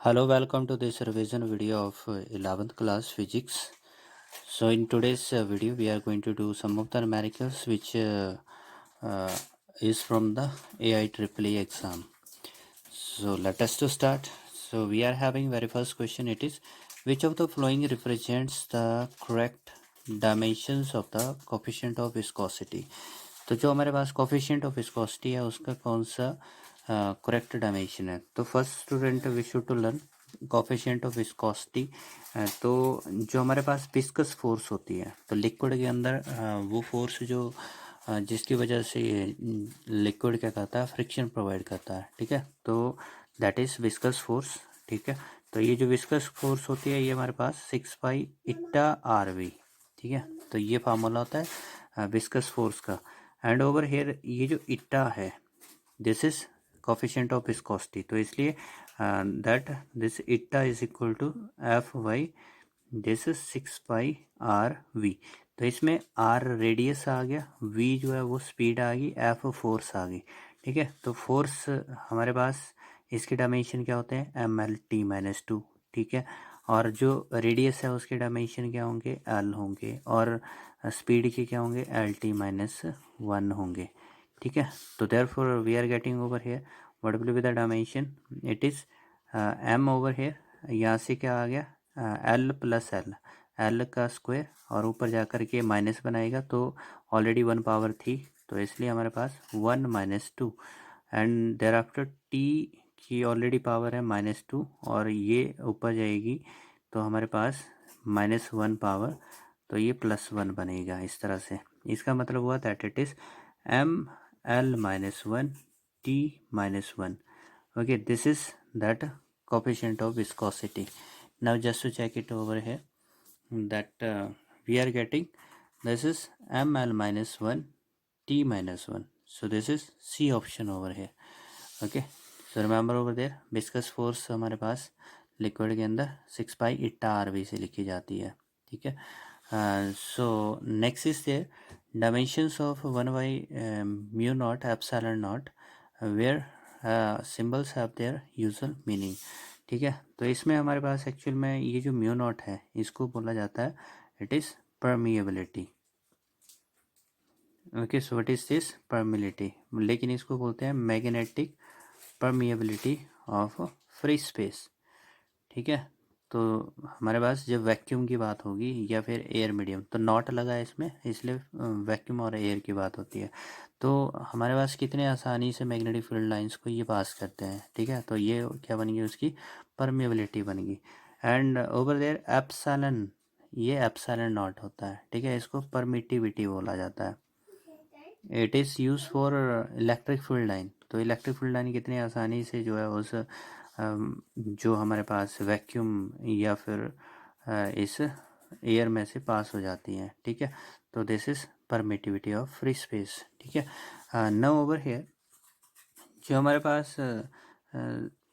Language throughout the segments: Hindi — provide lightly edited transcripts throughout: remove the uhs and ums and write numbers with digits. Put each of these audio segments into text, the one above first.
Hello, welcome to this revision video of 11th class physics. So in today's video we are going to do some of the numericals which uh, is from the AIEEE exam. So let us to start. So we are having very first question. It is, which of the following represents the correct dimensions of the coefficient of viscosity? तो जो हमारे पास कोफिशिएंट ऑफ विस्कोसिटी है उसका कौन सा करेक्ट डायमेंशन है? तो first student we should to learn coefficient of viscosity. तो जो हमारे पास विस्कस फोर्स होती है तो लिक्विड के अंदर वो फोर्स जो जिसकी वजह से लिक्विड क्या करता है, फ्रिक्शन प्रोवाइड करता है। ठीक है, तो दैट इज विस्कस फोर्स। ठीक है, तो ये जो विस्कस फोर्स होती है ये हमारे पास 6π/RV। ठीक है, तो ये फार्मूला होता है विस्कस फोर्स का। एंड ओवर हेयर ये जो इट्टा है this is coefficient of viscosity, तो इसलिए that this eta is equal to F/, this is 6π/RV। तो इसमें R रेडियस आ गया, V जो है वो स्पीड आ गई, F फोर्स आ गई। ठीक है, तो फोर्स हमारे पास इसके डायमेंशन क्या होते हैं, MLT-2। ठीक है, और जो रेडियस है उसके डायमेंशन क्या होंगे, L होंगे, और स्पीड के क्या होंगे, LT-1 होंगे। ठीक है, तो therefore we are getting over here what will be the dimension, it is M over here, यहाँ से क्या आ गया L प्लस L का स्क्वायर, और ऊपर जाकर के माइनस बनाएगा तो ऑलरेडी 1 पावर थी, तो इसलिए हमारे पास 1 - 2, एंड देयर आफ्टर T की ऑलरेडी पावर है -2 और ये ऊपर जाएगी तो हमारे पास -1 पावर, तो ये +1 बनेगा इस तरह से। इसका मतलब हुआ that it is ML-1 T-1। okay, this is that coefficient of viscosity. Now just to check it over here that we are getting this is ML-1 T-1, so this is C option over here. okay, so remember over there viscous force हमारे पास लिक्विड के अंदर 6π/RV से लिखी जाती है। ठीक है, so next is there dimensions of 1/μ0 where symbols have their usual meaning। ठीक है, तो इसमें हमारे पास एक्चुअल में ये जो μ0 है इसको बोला जाता है it is permeability. Okay, so what is this permeability, लेकिन इसको बोलते हैं magnetic permeability of free space. ठीक है, तो हमारे पास जब वैक्यूम की बात होगी या फिर एयर मीडियम, तो नॉट लगा है इसमें, इसलिए वैक्यूम और एयर की बात होती है। तो हमारे पास कितने आसानी से मैग्नेटिक फील्ड लाइंस को ये पास करते हैं। ठीक है, तो ये क्या बन गई, उसकी परमिएबिलिटी बन गई। एंड ओवर देयर एप्सिलॉन, ये एप्सिलॉन नॉट होता है। ठीक है, इसको परमिटिविटी बोला जाता है। It is use for electric field line, तो इलेक्ट्रिक फील्ड लाइन कितनी आसानी से जो है उस जो हमारे पास वैक्यूम या फिर इस एयर में से पास हो जाती हैं। ठीक है, तो this is permittivity of free space. ठीक है, नाउ ओवर हियर जो हमारे पास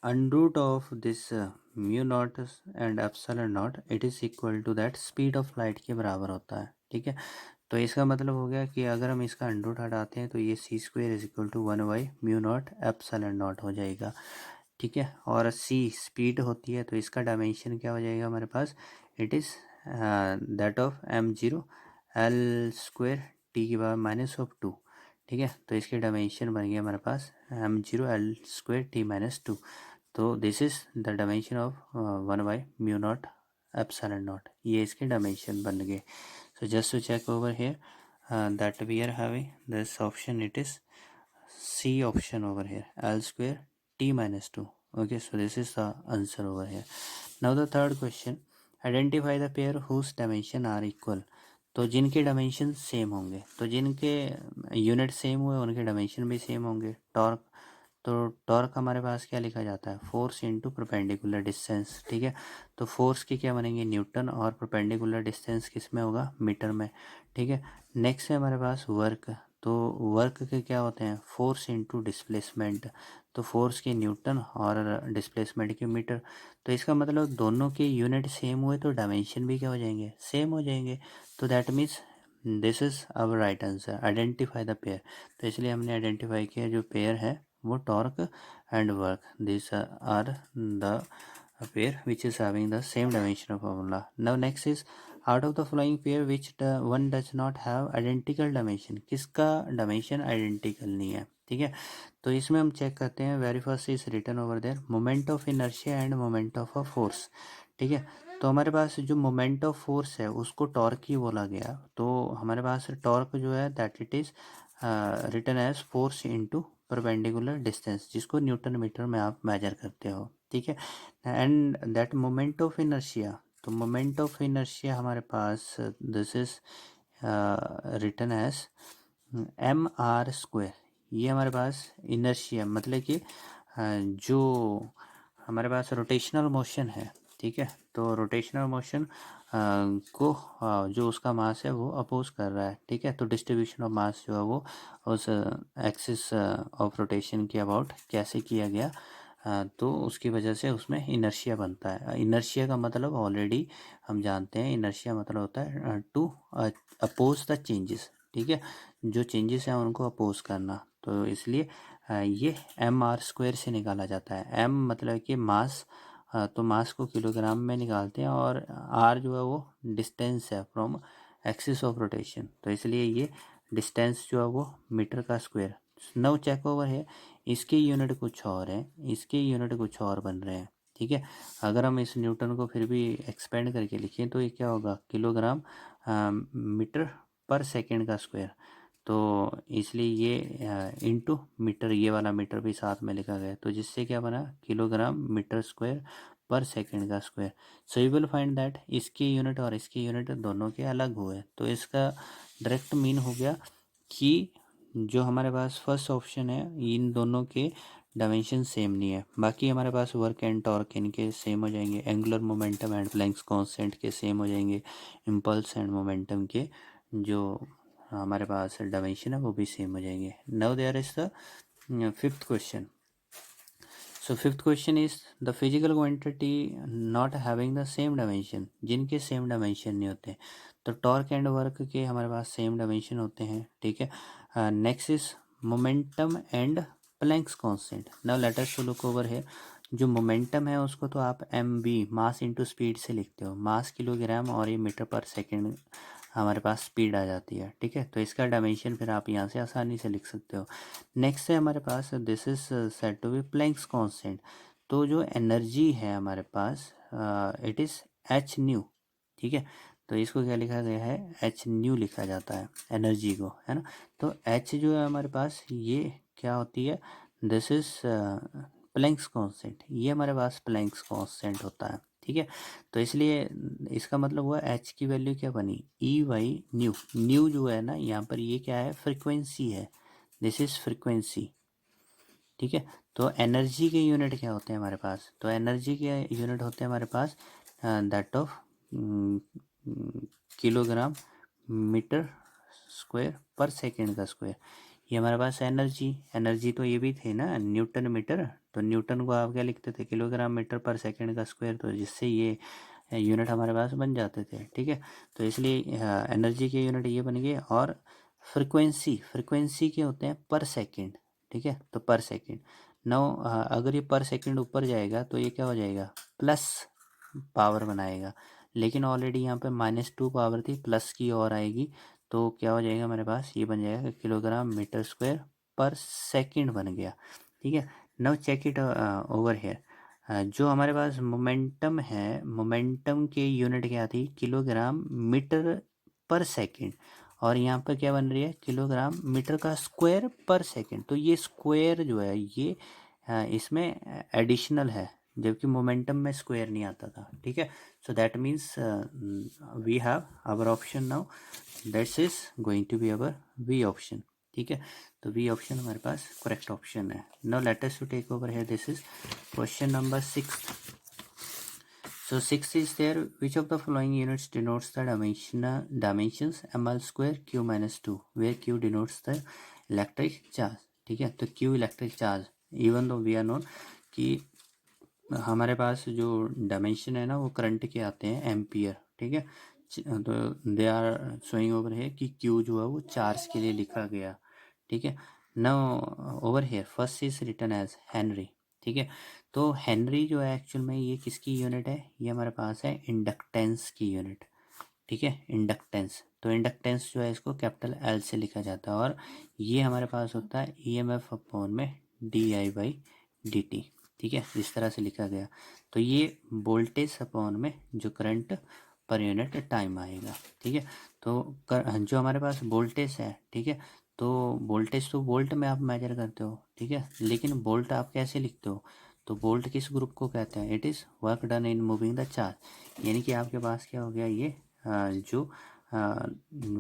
under root of this μ0 and epsilon not it is equal to that speed of light के बराबर होता है। ठीक है, तो इसका मतलब हो गया कि अगर हम इसका अंडरूट हटाते हैं तो ये c² is equal to 1/μ0 epsilon not हो जाएगा। ठीक है, और c स्पीड होती है तो इसका डायमेंशन क्या हो जाएगा हमारे पास, it is that of m0 L² T⁻²। ठीक है, तो इसके डायमेंशन बन गया हमारे पास m0 L² T-2, तो this is the dimension of 1/μ0 epsilon not, ये इसके डायमेंशन बन गए। So just to check over here that we are having this option, it is C option over here, L² T-2। okay, so this is the answer over here. Now the third question, identify the pair whose dimension are equal। तो जिनके डायमेंशन सेम होंगे, तो जिनके यूनिट सेम हुए उनके डायमेंशन भी सेम होंगे। टॉर्क, तो टॉर्क हमारे पास क्या लिखा जाता है, फोर्स इनटू परपेंडिकुलर डिस्टेंस। ठीक है, तो फोर्स के क्या बनेंगे, न्यूटन, और परपेंडिकुलर डिस्टेंस किस में होगा, मीटर में। ठीक है, नेक्स्ट है हमारे पास वर्क, तो वर्क के क्या होते हैं, फोर्स इनटू डिस्प्लेसमेंट, तो फोर्स के न्यूटन और डिस्प्लेसमेंट के मीटर। तो इसका मतलब दोनों के यूनिट सेम हुए तो डायमेंशन भी क्या हो जाएंगे, सेम हो जाएंगे। तो that means this is our right answer, identify the pair. तो इसलिए हमने आइडेंटिफाई किया जो पेयर है वो torque and work, this are the a pair which is having the same dimension of formula. Now next is out of the following pair which the one does not have identical dimension, किसका dimension identical नहीं है, ठीक है। तो इसमें हम चेक करते हैं, very first is written over there moment of inertia and moment of a force, ठीक है। तो हमारे पास जो मोमेंट ऑफ फोर्स है उसको टॉर्क ही बोला गया, तो हमारे पास टॉर्क जो है that it is written as force into perpendicular distance, जिसको न्यूटन मीटर में आप मेजर करते हो, ठीक है। And that moment of inertia, तो मोमेंट ऑफ इनर्शिया हमारे पास this is written as M R square, ये हमारे पास इनर्शिया मतलब कि जो हमारे पास रोटेशनल मोशन है, ठीक है। तो रोटेशनल मोशन को जो उसका मास है वो अपोज कर रहा है, ठीक है। तो डिस्ट्रीब्यूशन ऑफ मास जो है वो उस एक्सिस ऑफ रोटेशन के अबाउट कैसे किया गया, तो उसकी वजह से उसमें इनर्शिया बनता है। इनर्शिया का मतलब ऑलरेडी हम जानते हैं, इनर्शिया मतलब होता है टू अपोज द चेंजेस, ठीक है। जो चेंजेस हैं उनको अपोज करना, तो इसलिए ये एम आर स्क्वायर से निकाला जाता है। एम मतलब कि मास, तो मास को किलोग्राम में निकालते हैं, और आर जो है वो डिस्टेंस है फ्रॉम एक्सिस ऑफ रोटेशन, तो इसलिए ये डिस्टेंस जो है वो मीटर का स्क्वायर। नाउ चेक ओवर है, इसके यूनिट कुछ और है, इसके यूनिट कुछ और बन रहे हैं, ठीक है। अगर हम इस न्यूटन को फिर भी एक्सपेंड करके लिखें तो ये क्या होगा, किलोग्राम मीटर पर सेकेंड का स्क्वायर, तो इसलिए ये इनटू मीटर, ये वाला मीटर भी साथ में लिखा गया, तो जिससे क्या बना, किलोग्राम मीटर स्क्वायर पर सेकेंड का square. So you will find that इसके यूनिट और इसके यूनिट दोनों के अलग हुए, तो इसका डायरेक्ट मीन हो गया कि जो हमारे पास फर्स्ट ऑप्शन है इन दोनों के डायमेंशन सेम नहीं है। बाकी हमारे पास वर्क एंड टॉर्क इनके सेम हो जाएंगे, angular momentum and Planck's constant के सेम हो जाएंगे, इम्पल्स एंड मोमेंटम के जो हमारे पास डायमेंशन है वो भी सेम हो जाएंगे। Now there is the fifth question. So fifth question is the physical quantity not having the same dimension, जिनके सेम डायमेंशन नहीं होते, तो टॉर्क एंड वर्क के हमारे पास सेम डायमेंशन होते हैं, ठीक है। Next is momentum and Planck's constant. Now let us to look over है, जो मोमेंटम है उसको तो आप m b mass into speed से लिखते हो, मास किलोग्राम और ये मीटर पर सेकेंड हमारे पास स्पीड आ जाती है, ठीक है। तो इसका डायमेंशन फिर आप यहाँ से आसानी से लिख सकते हो। नेक्स्ट है हमारे पास this is said to be Planck's constant, तो जो एनर्जी है हमारे पास इट इज़ एच न्यू, ठीक है। तो इसको क्या लिखा गया है, एच न्यू लिखा जाता है एनर्जी को, है ना। तो एच जो है हमारे पास ये क्या होती है, दिस इज प्लैंक्स कांस्टेंट, ये हमारे पास प्लैंक्स कांस्टेंट होता है, ठीक है। तो इसलिए इसका मतलब हुआ एच की वैल्यू क्या बनी, ई वाई न्यू। न्यू जो है ना यहाँ पर ये क्या है, फ्रिक्वेंसी है, दिस इज फ्रिक्वेंसी, ठीक है। तो एनर्जी के यूनिट क्या होते हैं हमारे पास, तो एनर्जी के यूनिट होते हैं हमारे पास that of kilogram metre square पर सेकेंड का स्क्वायर, ये हमारे पास एनर्जी, एनर्जी तो ये भी थे ना न्यूटन मीटर, तो न्यूटन को आप क्या लिखते थे, किलोग्राम मीटर पर सेकेंड का स्क्वायर, तो जिससे ये यूनिट हमारे पास बन जाते थे, ठीक है। तो इसलिए एनर्जी के यूनिट ये बन गए, और फ्रिक्वेंसी, फ्रिक्वेंसी के होते हैं पर सेकेंड, ठीक है। तो पर सेकेंड, नाउ अगर ये पर सेकेंड ऊपर जाएगा तो ये क्या हो जाएगा, प्लस पावर बनाएगा, लेकिन ऑलरेडी यहाँ पे -2 पावर थी, प्लस की और आएगी, तो क्या हो जाएगा हमारे पास, ये बन जाएगा किलोग्राम मीटर स्क्वायर पर सेकेंड बन गया, ठीक है। Now check it over here, जो हमारे पास मोमेंटम है, मोमेंटम के यूनिट क्या थी, किलोग्राम मीटर पर सेकेंड, और यहाँ पर क्या बन रही है, किलोग्राम मीटर का स्क्वायर पर सेकेंड, तो ये स्क्वायर जो है ये इसमें एडिशनल है, जबकि मोमेंटम में स्क्वायर नहीं आता था, ठीक है। So that means we have our option now, that's is going to be our B option, ठीक है। तो वी ऑप्शन हमारे पास करेक्ट ऑप्शन है। Now let us to take over here, this is question number 6। So 6 is there, which of the following units denotes the dimensions ml square q minus 2, where q denotes the electric charge, ठीक है। तो q electric charge, even though we are known कि हमारे पास जो डायमेंशन है ना वो करंट के आते हैं एम्पियर, ठीक है। तो दे आर शोइंग ओवर है कि q जो है वो चार्ज के लिए लिखा गया, ठीक है। Now over here first is written as Henry, ठीक है। तो हेनरी जो है एक्चुअल में ये किसकी यूनिट है, ये हमारे पास है इंडक्टेंस की यूनिट, ठीक है, इंडक्टेंस। तो इंडक्टेंस जो है इसको कैपिटल एल से लिखा जाता है और ये हमारे पास होता है ईएमएफ अपॉन में D I by D T, ठीक है, इस तरह से लिखा गया। तो ये वोल्टेज अपॉन में जो करंट पर यूनिट टाइम आएगा, ठीक है। तो जो हमारे पास वोल्टेज है, ठीक है, तो वोल्टेज तो वोल्ट में आप मेजर करते हो, ठीक है, लेकिन वोल्ट आप कैसे लिखते हो, तो वोल्ट किस ग्रुप को कहते हैं, it is work done in moving the charge. यानी कि आपके पास क्या हो गया, ये जो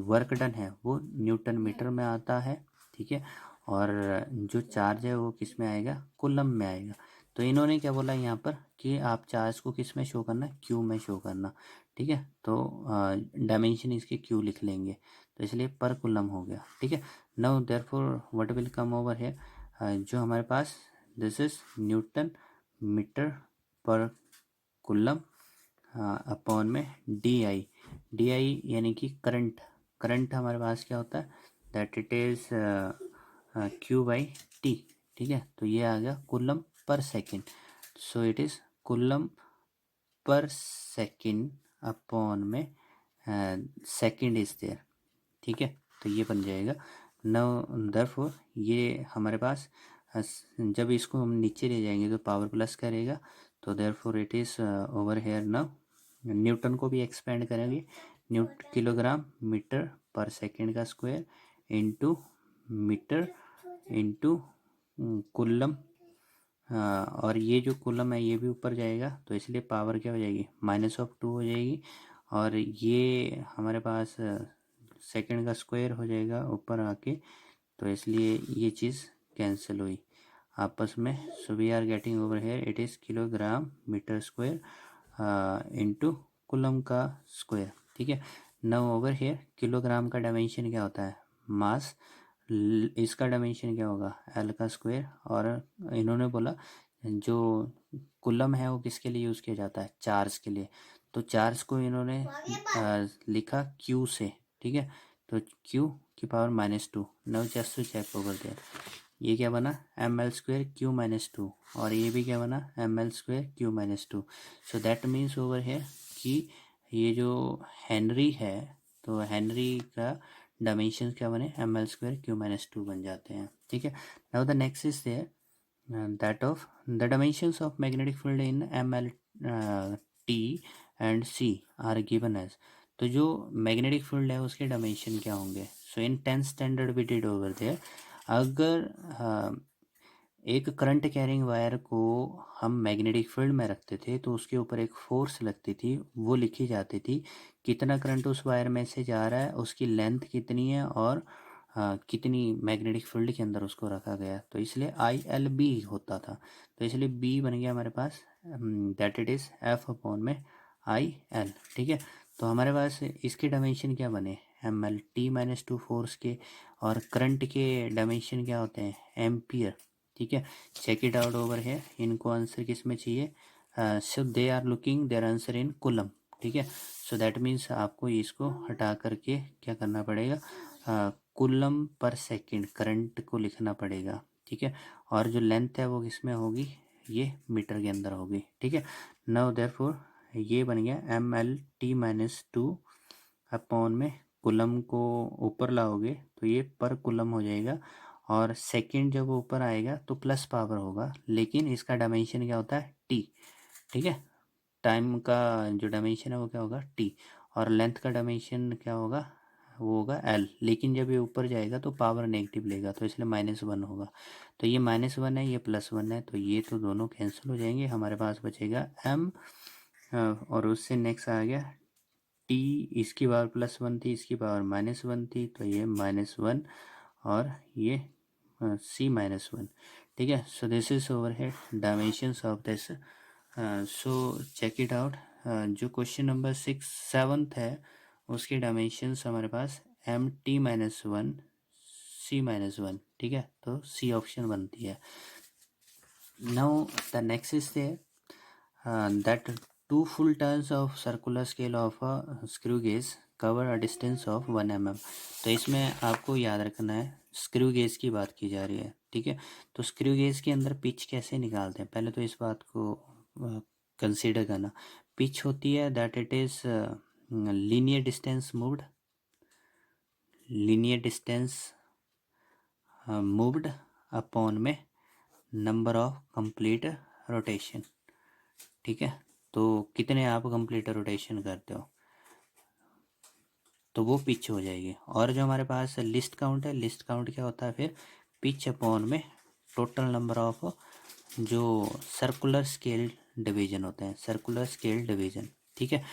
वर्क डन है वो न्यूटन मीटर में आता है, ठीक है, और जो चार्ज है वो किस में आएगा, कूलम में आएगा। तो इन्होंने क्या बोला यहाँ पर कि आप चार्ज को किस में शो करना, क्यू में शो करना, ठीक है। तो डायमेंशन इसके क्यू लिख लेंगे, तो इसलिए पर कूलम हो गया, ठीक है। Now therefore what will come over है, जो हमारे पास दिस इज न्यूटन मीटर पर कूलम अपॉन में डी आई यानी कि करंट, करंट हमारे पास क्या होता है, that it is Q by T, ठीक है। तो ये आ गया coulomb per second, so it is coulomb per second upon में सेकेंड इज देयर, ठीक है। तो ये बन जाएगा नाउ देयरफॉर ये हमारे पास जब इसको हम नीचे ले जाएंगे तो पावर प्लस करेगा, तो therefore it is over here now newton को भी एक्सपेंड करेंगे, किलोग्राम मीटर पर सेकेंड का square into metre into coulomb, और ये जो कूलम है ये भी ऊपर जाएगा, तो इसलिए पावर क्या हो जाएगी, -2 हो जाएगी, और ये हमारे पास सेकेंड का स्क्वायर हो जाएगा ऊपर आके, तो इसलिए ये चीज़ कैंसिल हुई आपस में। So we are getting over here it is kilogram metre square into coulomb का स्क्वायर, ठीक है। नाउ ओवर हेयर किलोग्राम का डायमेंशन क्या होता है, मास, इसका डायमेंशन क्या होगा, एल का स्क्वायर, और इन्होंने बोला जो कूलम है वो किसके लिए यूज़ किया जाता है, चार्ज के लिए, तो चार्ज को इन्होंने लिखा क्यू से, ठीक है। तो क्यू की power -2, now just to check over there, ये क्या बना एम एल स्क्वायर क्यू -2, और ये भी क्या बना M L square Q -2। So that means over है कि ये जो हेनरी है, तो हेनरी का डायमेंशन क्या बने एम एल स्क्वायर क्यू -2 बन जाते हैं, ठीक है। Now the next is there that of the dimensions of magnetic field in ML T and C are given as, तो जो मैग्नेटिक फील्ड है उसके डायमेंशन क्या होंगे, so in 10th standard we did over there, अगर एक करंट कैरिंग वायर को हम मैग्नेटिक फील्ड में रखते थे तो उसके ऊपर एक फोर्स लगती थी, वो लिखी जाती थी कितना करंट उस वायर में से जा रहा है, उसकी लेंथ कितनी है, और कितनी मैग्नेटिक फील्ड के अंदर उसको रखा गया, तो इसलिए आई एल बी होता था, तो इसलिए बी बन गया हमारे पास that it is F upon में आई एल, ठीक है। तो हमारे पास इसके डायमेंशन क्या बने, एम एल T-2 फोर्स के, और करंट के डायमेंशन क्या होते हैं, एम्पियर, ठीक है। चेक इट आउट ओवर है, इनको आंसर किस में चाहिए, so they are looking their answer in coulomb, ठीक है। सो दैट मीन्स आपको इसको हटा करके क्या करना पड़ेगा, कूलम पर सेकंड करंट को लिखना पड़ेगा, ठीक है, और जो लेंथ है वो किस में होगी, ये मीटर के अंदर होगी, ठीक है। नाउ देयरफॉर ये बन गया ML T-2 अपॉन में कूलम को ऊपर लाओगे तो ये पर कूलम हो जाएगा, और सेकंड जब ऊपर आएगा तो प्लस पावर होगा, लेकिन इसका डायमेंशन क्या होता है टी, ठीक है। टाइम का जो डायमेंशन है वो क्या होगा टी, और लेंथ का डायमेंशन क्या होगा, वो होगा एल, लेकिन जब ये ऊपर जाएगा तो पावर नेगेटिव लेगा, तो इसलिए -1 होगा, तो ये -1 है, ये +1 है, तो ये तो दोनों कैंसिल हो जाएंगे, हमारे पास बचेगा एम, और उससे नेक्स्ट आ गया टी, इसकी पावर +1 थी, इसकी पावर -1 थी, तो ये -1, और ये C-1, ठीक है। सो दिस इज ओवर है dimensions of this, so check it out, जो क्वेश्चन नंबर 7th है उसके डायमेंशंस हमारे पास MT-1 C-1, ठीक है, तो सी ऑप्शन बनती है। Now the next is that 2 full turns of circular scale of a screw gauge cover a distance of 1 mm, तो इसमें आपको याद रखना है स्क्रू गेज की बात की जा रही है, ठीक है। तो स्क्रू गेज के अंदर पिच कैसे निकालते हैं, पहले तो इस बात को कंसीडर करना। पिच होती है that it is linear distance moved, linear distance moved upon में नंबर ऑफ कंप्लीट रोटेशन, ठीक है। तो कितने आप कंप्लीट रोटेशन करते हो तो वो पिच हो जाएगी। और जो हमारे पास लिस्ट काउंट है, लिस्ट काउंट क्या होता है फिर पिच अपॉन में टोटल नंबर ऑफ जो सर्कुलर स्केल डिवीजन होते हैं, सर्कुलर स्केल डिवीजन, ठीक है।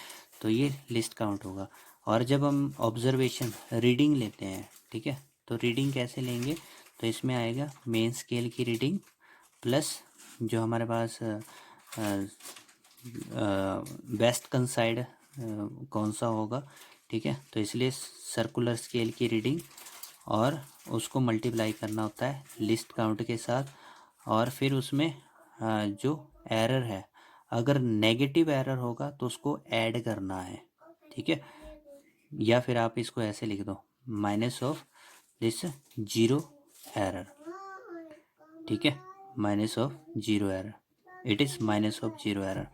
तो ये लिस्ट काउंट होगा। और जब हम ऑब्जर्वेशन रीडिंग लेते हैं, ठीक है, तो रीडिंग कैसे लेंगे, तो इसमें आएगा मेन स्केल की रीडिंग प्लस जो हमारे पास वेस्ट कंसाइड कौन सा होगा, ठीक है। तो इसलिए सर्कुलर स्केल की रीडिंग और उसको मल्टीप्लाई करना होता है लिस्ट काउंट के साथ। और फिर उसमें जो एरर है, अगर नेगेटिव एरर होगा तो उसको ऐड करना है, ठीक है। या फिर आप इसको ऐसे लिख दो minus of this zero error, ठीक है, minus of zero error, it is minus of zero error,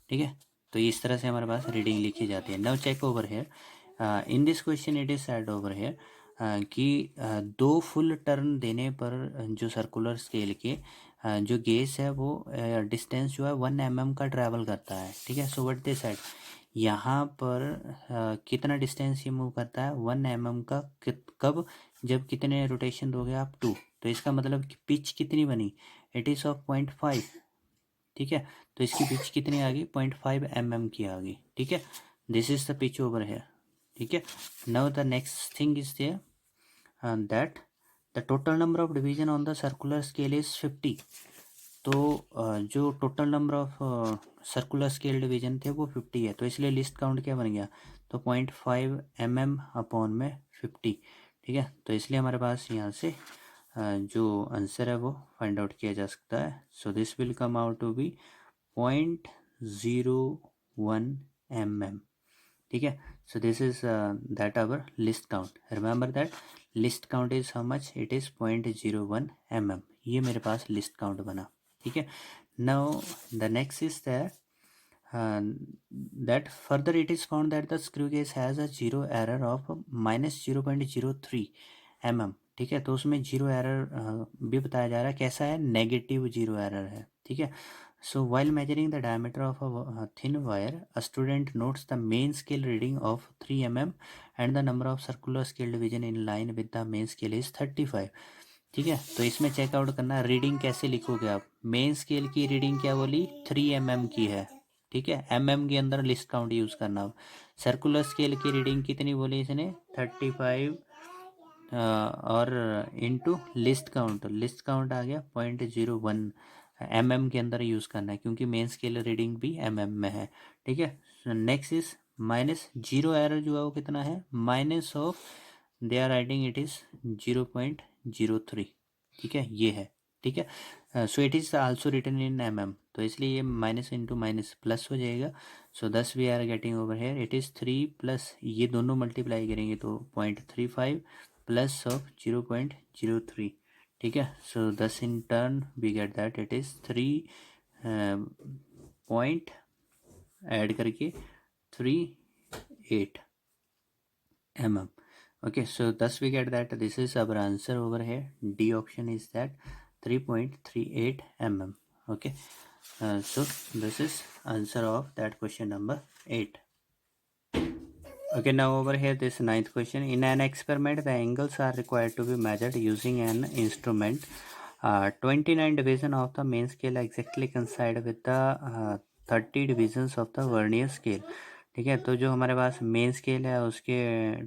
ठीक है। तो इस तरह से हमारे पास रीडिंग लिखी जाती है। Now check over here in this question it is said over here कि दो फुल टर्न देने पर जो सर्कुलर स्केल के जो गेज है वो डिस्टेंस जो है 1 mm का ट्रैवल करता है, ठीक है। सो व्हाट दे सेड, यहाँ पर कितना डिस्टेंस ये मूव करता है 1 mm का, कब, जब कितने रोटेशन दोगे आप 2। तो इसका मतलब कि पिच कितनी बनी, इट इज़ ऑफ 0.5, ठीक है। तो इसकी पिच कितनी आ गई 0.5 mm की आ गई, ठीक है। This is the pitch over here, ठीक है। Now the next thing is there that the total number of division on the circular scale is 50। तो जो total number of circular scale division थे वो 50 है। तो इसलिए लिस्ट काउंट क्या बन गया, तो 0.5 mm अपॉन में 50, ठीक है। तो इसलिए हमारे पास यहाँ से जो आंसर है वो फाइंड आउट किया जा सकता है। So this will come out to be 0.01 mm, ठीक है। So this is that our least count, remember that least count is how much, it is 0.01 mm। ये मेरे पास लिस्ट काउंट बना, ठीक है। Now the next is that further it is found that the screw gauge has a zero error of -0.03 mm, ठीक है। तो उसमें जीरो एरर भी बताया जा रहा है, कैसा है, नेगेटिव जीरो एरर है, ठीक है। सो while measuring the diameter of a thin wire, a student notes the main scale reading of 3 mm and the number of circular scale division in line with the main scale is 35, ठीक है। तो इसमें चेकआउट करना, रीडिंग कैसे लिखोगे आप, मेन स्केल की रीडिंग क्या बोली 3 mm की है, ठीक है। mm के अंदर लिस्ट काउंट यूज़ करना। सर्कुलर स्केल की रीडिंग कितनी बोली इसने 35 और इनटू लिस्ट काउंट आ गया 0.01 mm के अंदर यूज़ करना है क्योंकि मेन स्केल रीडिंग भी mm में है, ठीक है। Next is minus zero error जो है वो कितना है, minus of they are writing it is 0.03, ठीक है, ये है, ठीक है। So it is also written in mm, तो इसलिए ये माइनस इंटू माइनस प्लस हो जाएगा। So thus we are getting over here it is 3 plus ये दोनों मल्टीप्लाई करेंगे तो 0.35 प्लस ऑफ 0.03, ठीक है। So thus in turn we get that it is 3 point add करके 38 mm, okay. So thus we get that this is our answer over here, D option is that 3.38 mm, okay. So this is answer of that question number 8. Okay, now over here this ninth question, in an experiment the angles are required to be measured using an instrument 29 division of the main scale exactly coincide with the 30 divisions of the vernier scale, ठीक है। तो जो हमारे पास मेन स्केल है उसके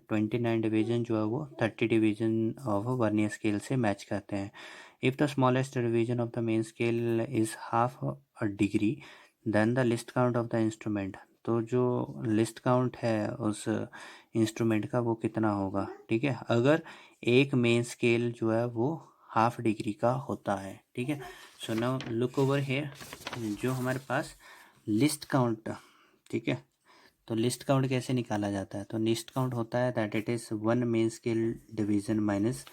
29 डिवीजन जो है वो 30 डिवीजन ऑफ वर्नियर स्केल से मैच करते हैं। If the smallest division of the main scale is half a degree then the least count of the instrument, तो जो लिस्ट काउंट है उस इंस्ट्रूमेंट का वो कितना होगा, ठीक है, अगर एक मेन स्केल जो है वो हाफ डिग्री का होता है, ठीक है। So now look over here, जो हमारे पास लिस्ट काउंट, ठीक है, तो लिस्ट काउंट कैसे निकाला जाता है, तो लिस्ट काउंट होता है that it is 1 main scale division minus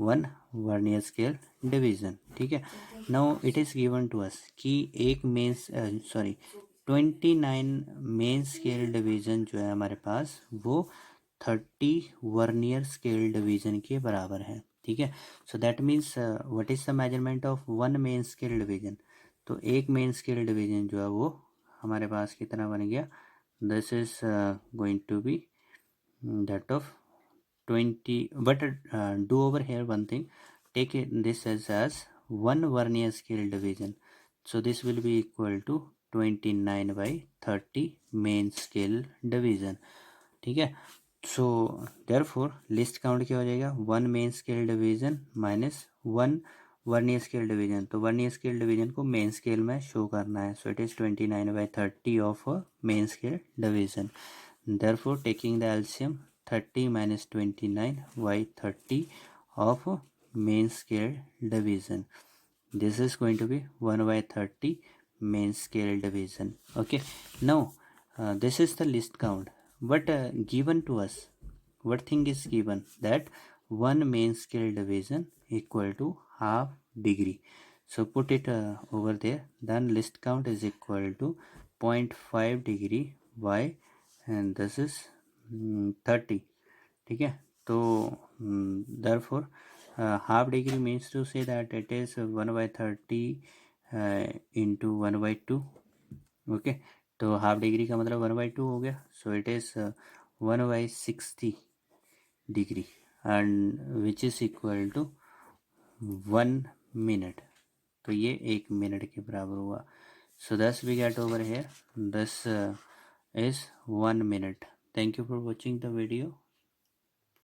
1 vernier scale division. ठीक है, now it is given to us कि एक मेन 29 मेन स्केल डिवीजन जो है हमारे पास वो 30 वर्नियर स्केल डिवीजन के बराबर है। ठीक है, so that means what is the measurement of one main scale division. तो एक मेन स्केल डिवीजन जो है वो हमारे पास कितना बन गया, this is going to be that of 20, but do over here one thing, take it this as one vernier scale division, so this will be equal to 29 by 30 main scale division। ठीक है, सो देयरफॉर लिस्ट काउंट क्या हो जाएगा, one main scale division minus one vernier scale division. तो वर्नियर स्केल डिवीजन को मेन स्केल में शो करना है, so it is 29 by 30 of main scale division. Therefore, taking the LCM 30 minus 29 by 30 of main scale division. This is going to be 1 by 30 main scale division. Okay. Now, this is the list count. But given to us, what thing is given? That one main scale division equal to half degree. So put it over there. Then list count is equal to 0.5 degree by and this is 30। ठीक है, तो therefore half degree means to say that it is 1 by 30 into 1 by 2। Okay, तो हाफ डिग्री का मतलब 1 by 2 हो गया, so it is 1 by 60 degree and which is equal to 1 minute. तो ये 1 मिनट के बराबर हुआ। So thus we get over here, this is 1 minute. Thank you for watching the video.